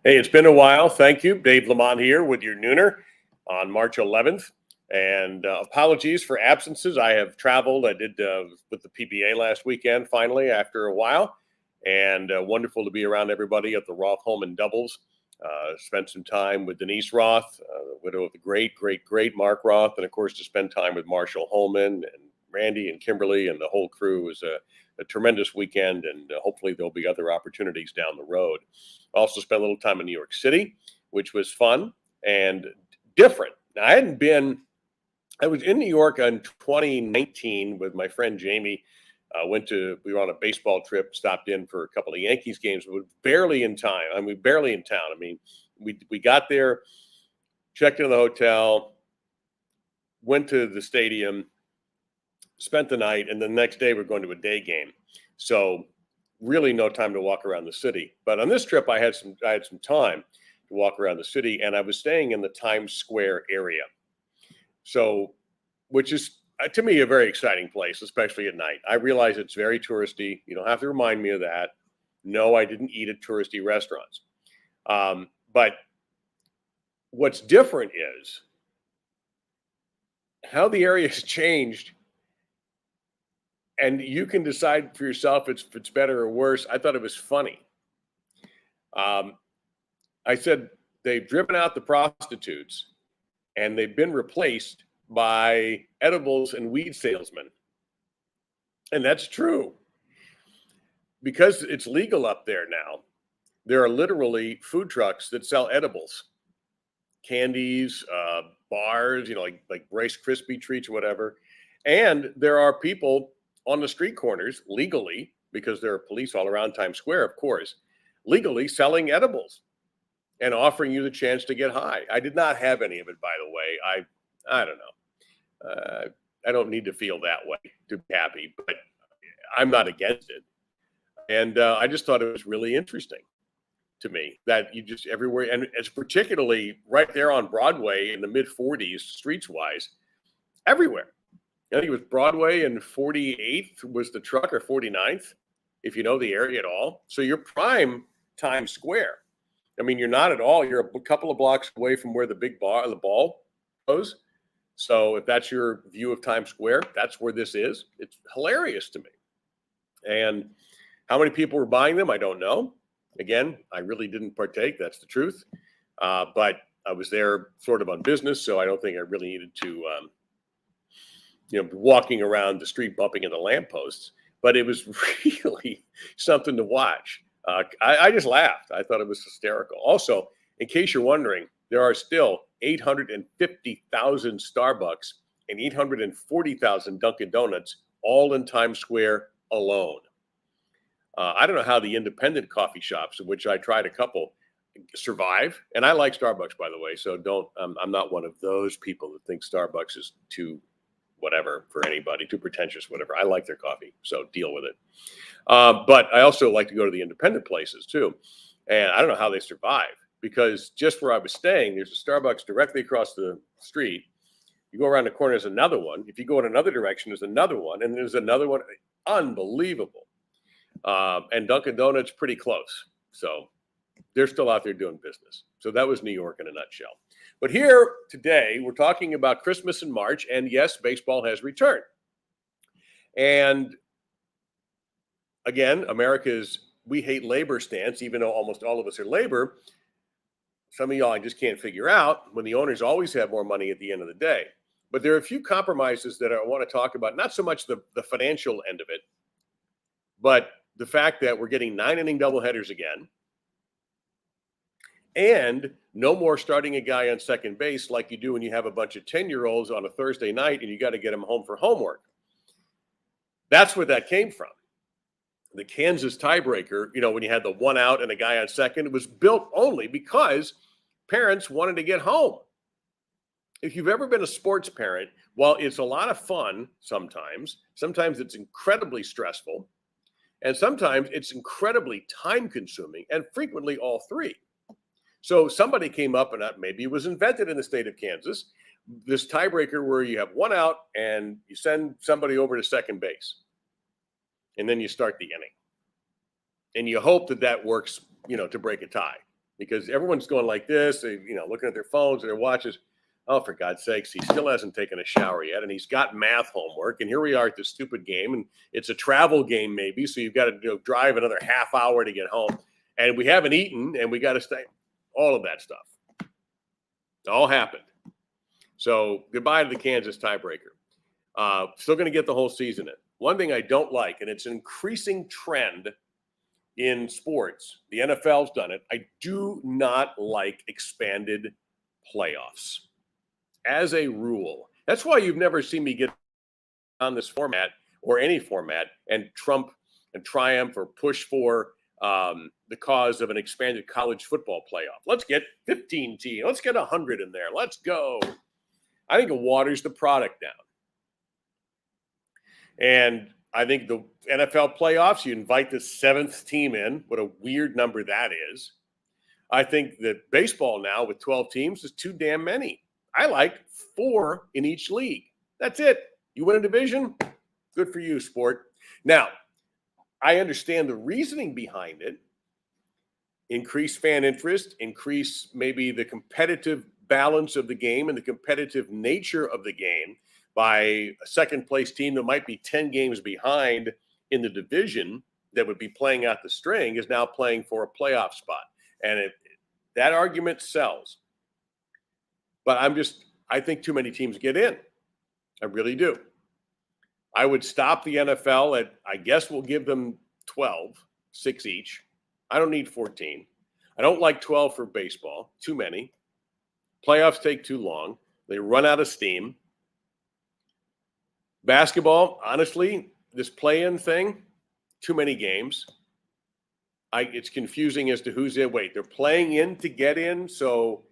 Hey, it's been a while. Thank you. Dave LaMont here with your nooner on March 11th. And apologies for absences. I have traveled. I did with the PBA last weekend, finally, after a while. And wonderful to be around everybody at the Roth home in Doubles. Spent some time with Denise Roth, widow of the great Mark Roth. And of course, to spend time with Marshall Holman and Randy and Kimberly and the whole crew was a tremendous weekend. And hopefully there'll be other opportunities down the road. Also spent a little time in New York City, which was fun and different. Now, I was in New York in 2019 with my friend Jamie. We were on a baseball trip, stopped in for a couple of Yankees games, but barely in time. Barely in town. We got there, checked into the hotel, went to the stadium, spent the night, and the next day we're going to a day game. So really no time to walk around the city. But on this trip, I had some time to walk around the city, and I was staying in the Times Square area. So, which is to me a very exciting place, especially at night. I realize it's very touristy. You don't have to remind me of that. No, I didn't eat at touristy restaurants. But what's different is how the area has changed. And you can decide for yourself if it's better or worse. I thought it was funny. I said they've driven out the prostitutes and they've been replaced by edibles and weed salesmen. And that's true. Because it's legal up there now, there are literally food trucks that sell edibles, candies, bars, like Rice Krispie treats or whatever. And there are people on the street corners legally, because there are police all around Times Square, of course, legally selling edibles and offering you the chance to get high. I did not have any of it, by the way. I don't know. I don't need to feel that way to be happy, but I'm not against it. And I just thought it was really interesting to me that you just everywhere, and it's particularly right there on Broadway in the mid 40s, streets wise, everywhere. I think it was Broadway and 48th was the truck, or 49th, if you know the area at all. So you're prime Times Square. You're not at all. You're a couple of blocks away from where the ball goes. So if that's your view of Times Square, that's where this is. It's hilarious to me. And how many people were buying them, I don't know. Again, I really didn't partake. That's the truth. But I was there sort of on business, so I don't think I really needed to walking around the street bumping into lampposts, but it was really something to watch. I just laughed. I thought it was hysterical. Also, in case you're wondering, there are still 850,000 Starbucks and 840,000 Dunkin' Donuts all in Times Square alone. I don't know how the independent coffee shops, of which I tried a couple, survive. And I like Starbucks, by the way, so I'm not one of those people that think Starbucks is too whatever for anybody, too pretentious, whatever. I like their coffee, so deal with it. But I also like to go to the independent places too. And I don't know how they survive, because just where I was staying, there's a Starbucks directly across the street. You go around the corner, there's another one. If you go in another direction, there's another one, and there's another one. Unbelievable. And Dunkin' Donuts pretty close. So they're still out there doing business. So that was New York in a nutshell. But here today, we're talking about Christmas in March, and yes, baseball has returned. And again, America's "we hate labor" stance, even though almost all of us are labor. Some of y'all I just can't figure out when the owners always have more money at the end of the day. But there are a few compromises that I want to talk about, not so much the financial end of it, but the fact that we're getting 9-inning doubleheaders again. And no more starting a guy on second base like you do when you have a bunch of 10-year-olds on a Thursday night and you got to get them home for homework. That's where that came from. The Kansas tiebreaker, when you had the one out and a guy on second, it was built only because parents wanted to get home. If you've ever been a sports parent, while it's a lot of fun sometimes it's incredibly stressful, and sometimes it's incredibly time-consuming, and frequently all three. So somebody came up, and maybe it was invented in the state of Kansas, this tiebreaker where you have one out and you send somebody over to second base. And then you start the inning. And you hope that works, to break a tie. because everyone's going like this, looking at their phones and their watches. Oh, for God's sakes, he still hasn't taken a shower yet, and he's got math homework. And here we are at this stupid game, and it's a travel game maybe, so you've got to drive another half hour to get home. And we haven't eaten, and we got to stay. All of that stuff. It all happened. So goodbye to the Kansas tiebreaker. Still going to get the whole season in. One thing I don't like, and it's an increasing trend in sports, the NFL's done it. I do not like expanded playoffs as a rule. That's why you've never seen me get on this format or any format and trump and triumph or push for the cause of an expanded college football playoff. Let's get 15 teams. Let's get 100 in there. Let's go. I think it waters the product down. And I think the NFL playoffs, you invite the 7th team in. What a weird number that is. I think that baseball now with 12 teams is too damn many. I like 4 in each league. That's it. You win a division, good for you, sport. Now, I understand the reasoning behind it. Increase fan interest, increase maybe the competitive balance of the game and the competitive nature of the game by a second place team that might be 10 games behind in the division that would be playing out the string is now playing for a playoff spot. And that argument sells. But I think too many teams get in. I really do. I would stop the NFL at, I guess we'll give them 12, 6 each. I don't need 14. I don't like 12 for baseball. Too many. Playoffs take too long. They run out of steam. Basketball, honestly, this play-in thing, too many games. It's confusing as to who's in. Wait, they're playing in to get in, so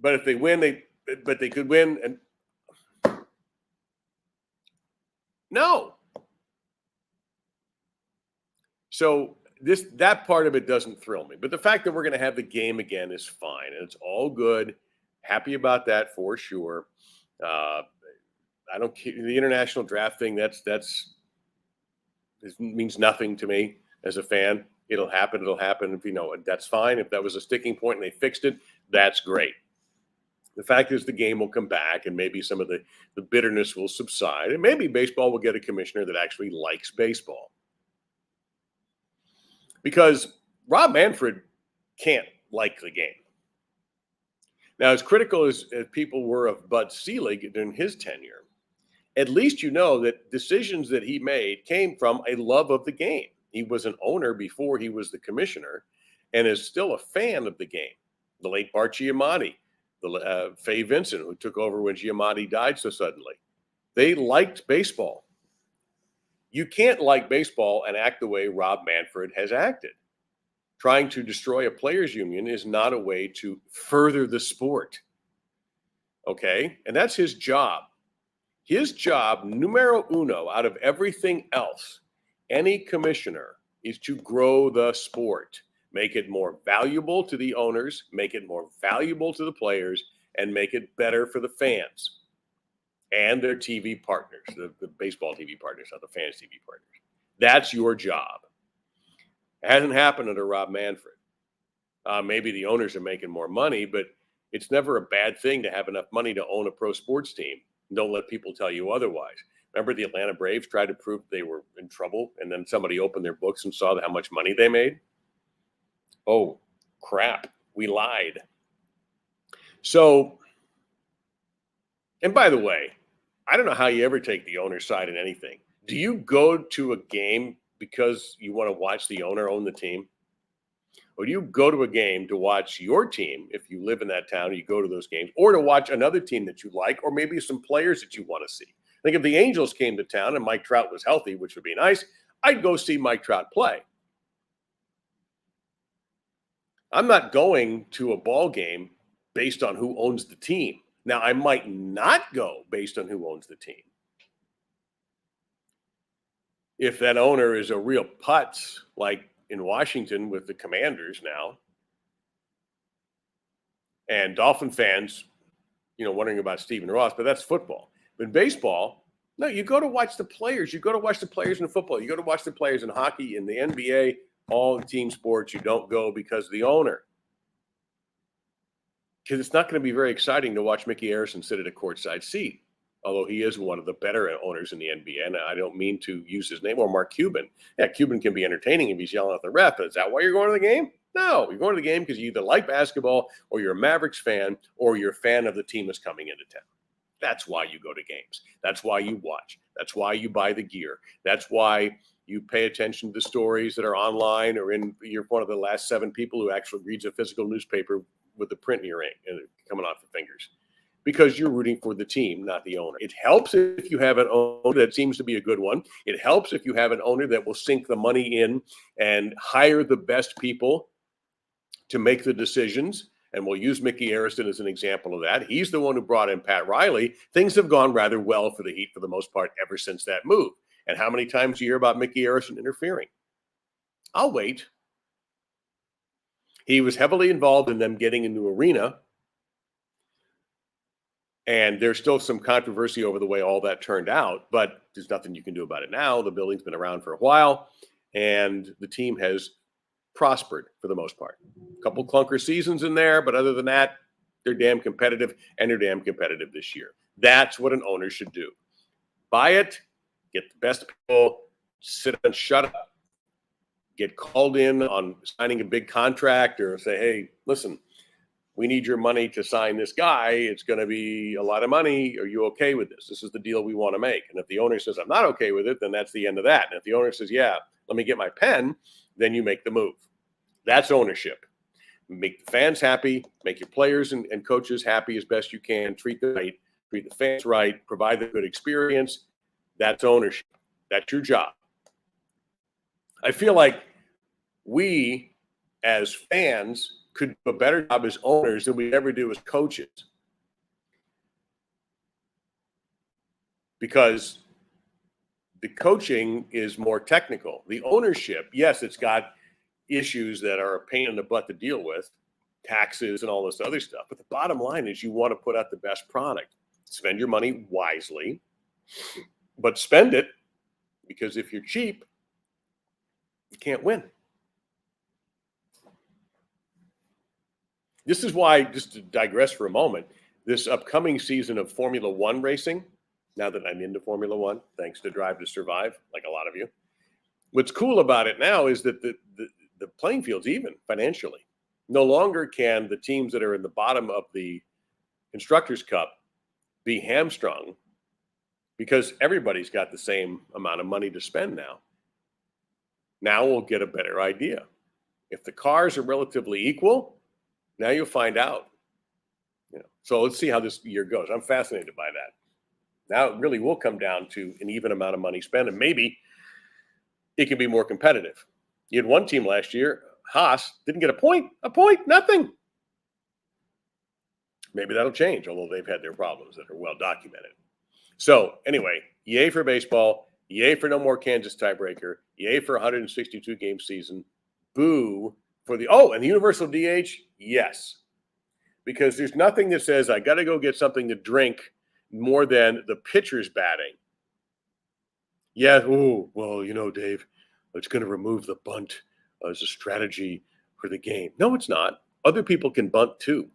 but if they win, they could win and no. So that part of it doesn't thrill me. But the fact that we're going to have the game again is fine, and it's all good. Happy about that for sure. I don't care the international draft thing. This means nothing to me as a fan. It'll happen. If that's fine. If that was a sticking point and they fixed it, that's great. The fact is the game will come back and maybe some of the bitterness will subside. And maybe baseball will get a commissioner that actually likes baseball. Because Rob Manfred can't like the game. Now, as critical as people were of Bud Selig during his tenure, at least you know that decisions that he made came from a love of the game. He was an owner before he was the commissioner and is still a fan of the game. The late Bart Giamatti, Fay Vincent, who took over when Giamatti died so suddenly. They liked baseball. You can't like baseball and act the way Rob Manfred has acted. Trying to destroy a players' union is not a way to further the sport. Okay? And that's his job. His job, numero uno, out of everything else, any commissioner, is to grow the sport. Make it more valuable to the owners, make it more valuable to the players, and make it better for the fans and their TV partners, the baseball TV partners, not the fans TV partners. That's your job. It hasn't happened under Rob Manfred. Maybe the owners are making more money, but it's never a bad thing to have enough money to own a pro sports team. Don't let people tell you otherwise. Remember the Atlanta Braves tried to prove they were in trouble, and then somebody opened their books and saw how much money they made? Oh, crap. We lied. So, and by the way, I don't know how you ever take the owner's side in anything. Do you go to a game because you want to watch the owner own the team? Or do you go to a game to watch your team, if you live in that town, you go to those games, or to watch another team that you like, or maybe some players that you want to see? I think if the Angels came to town and Mike Trout was healthy, which would be nice, I'd go see Mike Trout play. I'm not going to a ball game based on who owns the team. Now, I might not go based on who owns the team. If that owner is a real putz, like in Washington with the Commanders now, and Dolphin fans, wondering about Stephen Ross, but that's football. But in baseball, no, you go to watch the players. You go to watch the players in football. You go to watch the players in hockey, in the NBA, all the team sports, you don't go because of the owner. Because it's not going to be very exciting to watch Mickey Arison sit at a courtside seat, although he is one of the better owners in the NBA. And I don't mean to use his name, or Mark Cuban. Yeah, Cuban can be entertaining if he's yelling at the ref, but is that why you're going to the game? No, you're going to the game because you either like basketball, or you're a Mavericks fan, or you're a fan of the team that's coming into town. That's why you go to games. That's why you watch. That's why you buy the gear. That's why you pay attention to the stories that are online, or you're one of the last 7 people who actually reads a physical newspaper with the print in your ink and coming off your fingers, because you're rooting for the team, not the owner. It helps if you have an owner that seems to be a good one. It helps if you have an owner that will sink the money in and hire the best people to make the decisions. And we'll use Mickey Arison as an example of that. He's the one who brought in Pat Riley. Things have gone rather well for the Heat for the most part ever since that move. And how many times do you hear about Mickey Arison interfering? I'll wait. He was heavily involved in them getting a new arena. And there's still some controversy over the way all that turned out, but there's nothing you can do about it now. The building's been around for a while, and the team has prospered for the most part. A couple clunker seasons in there, but other than that, they're damn competitive, and they're damn competitive this year. That's what an owner should do. Buy it, get the best people, sit and shut up. Get called in on signing a big contract, or say, hey, listen, we need your money to sign this guy. It's going to be a lot of money. Are you okay with this? This is the deal we want to make. And if the owner says, I'm not okay with it, then that's the end of that. And if the owner says, yeah, let me get my pen, then you make the move. That's ownership. Make the fans happy, make your players and coaches happy as best you can, treat them right, treat the fans right, provide a good experience. That's ownership. That's your job. I feel like we, as fans, could do a better job as owners than we ever do as coaches. Because the coaching is more technical. The ownership, yes, it's got issues that are a pain in the butt to deal with, taxes and all this other stuff. But the bottom line is you want to put out the best product. Spend your money wisely, but spend it, because if you're cheap, you can't win. This is why, just to digress for a moment, this upcoming season of Formula One racing, now that I'm into Formula One, thanks to Drive to Survive, like a lot of you, what's cool about it now is that the playing field's even financially. No longer can the teams that are in the bottom of the Constructors' Cup be hamstrung, because everybody's got the same amount of money to spend now. Now we'll get a better idea. If the cars are relatively equal, now you'll find out. So let's see how this year goes. I'm fascinated by that. Now it really will come down to an even amount of money spent, and maybe it can be more competitive. You had one team last year, Haas, didn't get a point, nothing. Maybe that'll change, although they've had their problems that are well documented. So anyway, yay for baseball, yay for no more Kansas tiebreaker, yay for 162 game season, boo for and the universal DH, yes. Because there's nothing that says I got to go get something to drink more than the pitcher's batting. Yeah, Dave, it's going to remove the bunt as a strategy for the game. No, it's not. Other people can bunt too.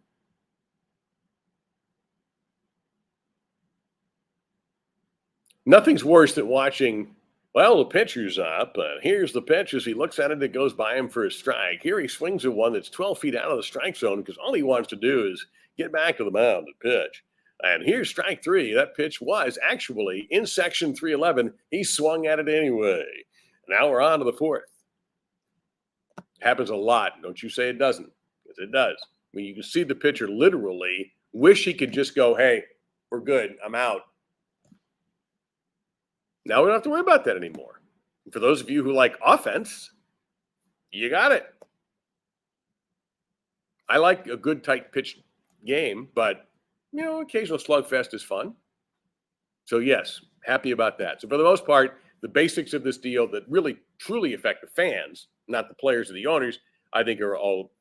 Nothing's worse than watching, the pitcher's up. Here's the pitch as he looks at it. It goes by him for a strike. Here he swings at one that's 12 feet out of the strike zone, because all he wants to do is get back to the mound and pitch. And here's strike 3. That pitch was actually in section 311. He swung at it anyway. Now we're on to the 4th. Happens a lot. Don't you say it doesn't, because it does. I mean, you can see the pitcher literally wish he could just go, hey, we're good, I'm out. Now we don't have to worry about that anymore. And for those of you who like offense, you got it. I like a good tight pitch game, but occasional slugfest is fun. So yes, happy about that. So for the most part, the basics of this deal that really truly affect the fans, not the players or the owners, I think are all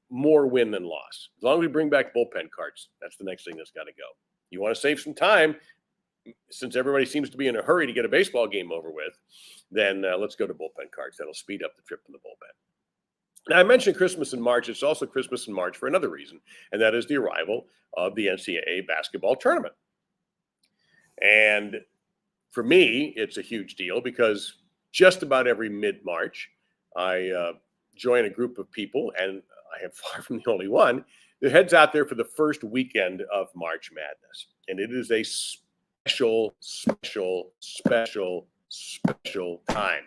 more win than loss. As long as we bring back bullpen cards, that's the next thing that's got to go. You want to save some time, since everybody seems to be in a hurry to get a baseball game over with, then let's go to bullpen cards. That'll speed up the trip to the bullpen. Now, I mentioned Christmas in March. It's also Christmas in March for another reason, and that is the arrival of the NCAA basketball tournament. And for me, it's a huge deal because just about every mid March, I join a group of people, and I am far from the only one that heads out there for the first weekend of March Madness. And it is a special, special, special, special time.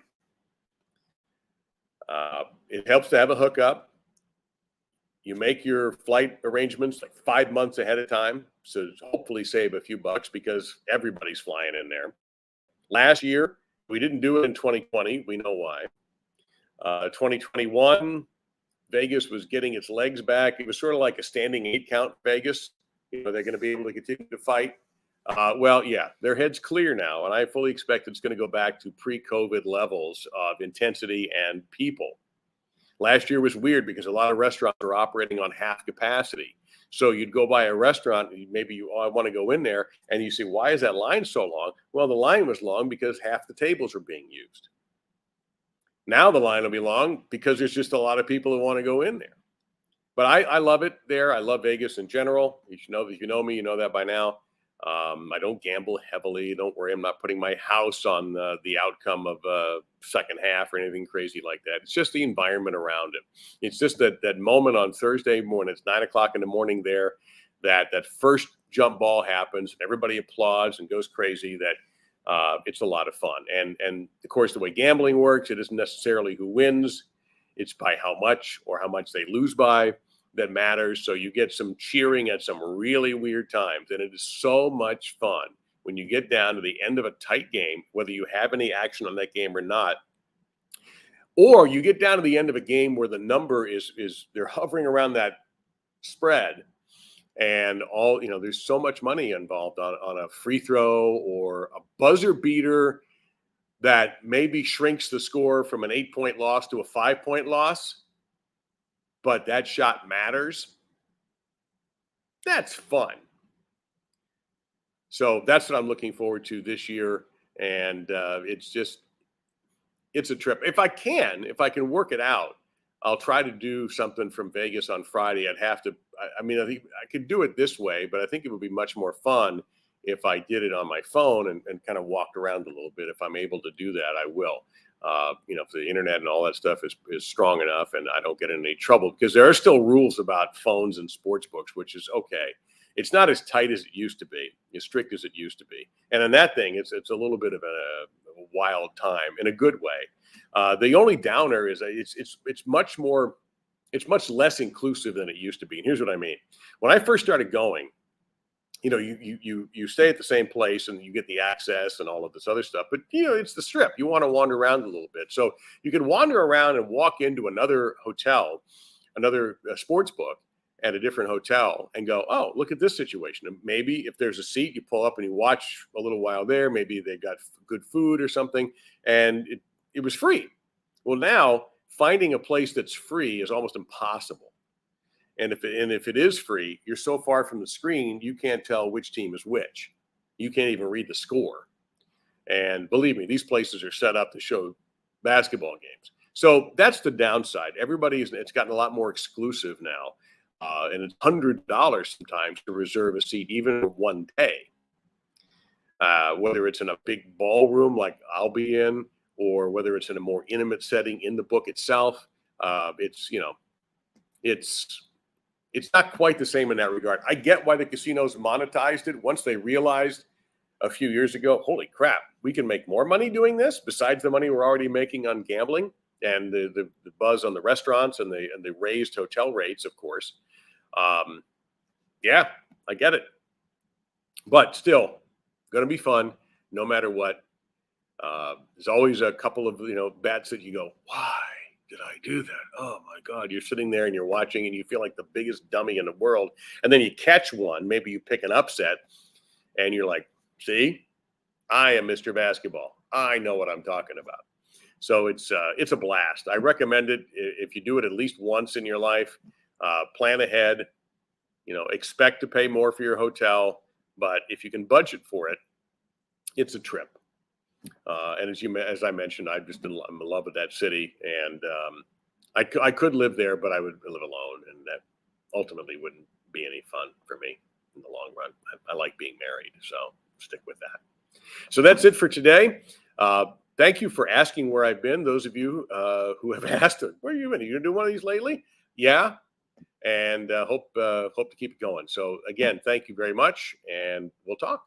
It helps to have a hookup. You make your flight arrangements like 5 months ahead of time, so hopefully save a few bucks because everybody's flying in there. Last year, we didn't do it in 2020. We know why. 2021, Vegas was getting its legs back. It was sort of like a standing 8 count Vegas. They're going to be able to continue to fight. Well, yeah, their head's clear now, and I fully expect it's going to go back to pre-COVID levels of intensity and people. Last year was weird because a lot of restaurants are operating on half capacity. So you'd go by a restaurant, maybe I want to go in there, and you say, why is that line so long? Well, the line was long because half the tables are being used. Now the line will be long because there's just a lot of people who want to go in there. But I love it there. I love Vegas in general. You should know, if you know me, you know that by now. I don't gamble heavily. Don't worry, I'm not putting my house on the outcome of second half or anything crazy like that. It's just the environment around it. It's just that moment on Thursday morning. It's 9 o'clock in the morning there. That first jump ball happens, and everybody applauds and goes crazy. That it's a lot of fun. And of course, the way gambling works, it isn't necessarily who wins. It's by how much or how much they lose by that matters. So you get some cheering at some really weird times. And it is so much fun when you get down to the end of a tight game, whether you have any action on that game or not, or you get down to the end of a game where the number is they're hovering around that spread. And there's so much money involved on a free throw or a buzzer beater that maybe shrinks the score from an 8-point loss to a 5-point loss. But that shot matters. That's fun. So that's what I'm looking forward to this year. And it's a trip. If I can work it out, I'll try to do something from Vegas on Friday. I think I could do it this way, but I think it would be much more fun if I did it on my phone and kind of walked around a little bit. If I'm able to do that, I will. If the internet and all that stuff is strong enough and I don't get in any trouble, because there are still rules about phones and sports books, which is okay. It's not as tight as it used to be, as strict as it used to be. And in that thing, it's a little bit of a wild time in a good way. The only downer is it's much less inclusive than it used to be. And here's what I mean. When I first started going, you stay at the same place and you get the access and all of this other stuff, but it's the Strip. You want to wander around a little bit, so you can wander around and walk into another hotel, another sports book at a different hotel, and go, oh, look at this situation. And maybe if there's a seat, you pull up and you watch a little while there. Maybe they've got good food or something, and it was free. Well, now finding a place that's free is almost impossible. And if it is free, you're so far from the screen, you can't tell which team is which. You can't even read the score. And believe me, these places are set up to show basketball games. So that's the downside. It's gotten a lot more exclusive now. And it's $100 sometimes to reserve a seat, even for one day. Whether it's in a big ballroom like I'll be in, or whether it's in a more intimate setting in the book itself, it's not quite the same in that regard. I get why the casinos monetized it once they realized a few years ago, holy crap, we can make more money doing this besides the money we're already making on gambling and the buzz on the restaurants and the raised hotel rates, of course. Yeah, I get it. But still, going to be fun no matter what. There's always a couple of bets that you go, why did I do that? Oh my God. You're sitting there and you're watching and you feel like the biggest dummy in the world. And then you catch one, maybe you pick an upset and you're like, see, I am Mr. Basketball. I know what I'm talking about. So it's a blast. I recommend it. If you do it at least once in your life, plan ahead, expect to pay more for your hotel, but if you can budget for it, it's a trip. And as I mentioned, I'm in love with that city, and I could live there, but I would live alone, and that ultimately wouldn't be any fun for me in the long run. I like being married, so stick with that. So that's it for today. Thank you for asking where I've been. Those of you who have asked, where you been? Are you gonna do one of these lately? Yeah, and hope to keep it going. So again, thank you very much, and we'll talk.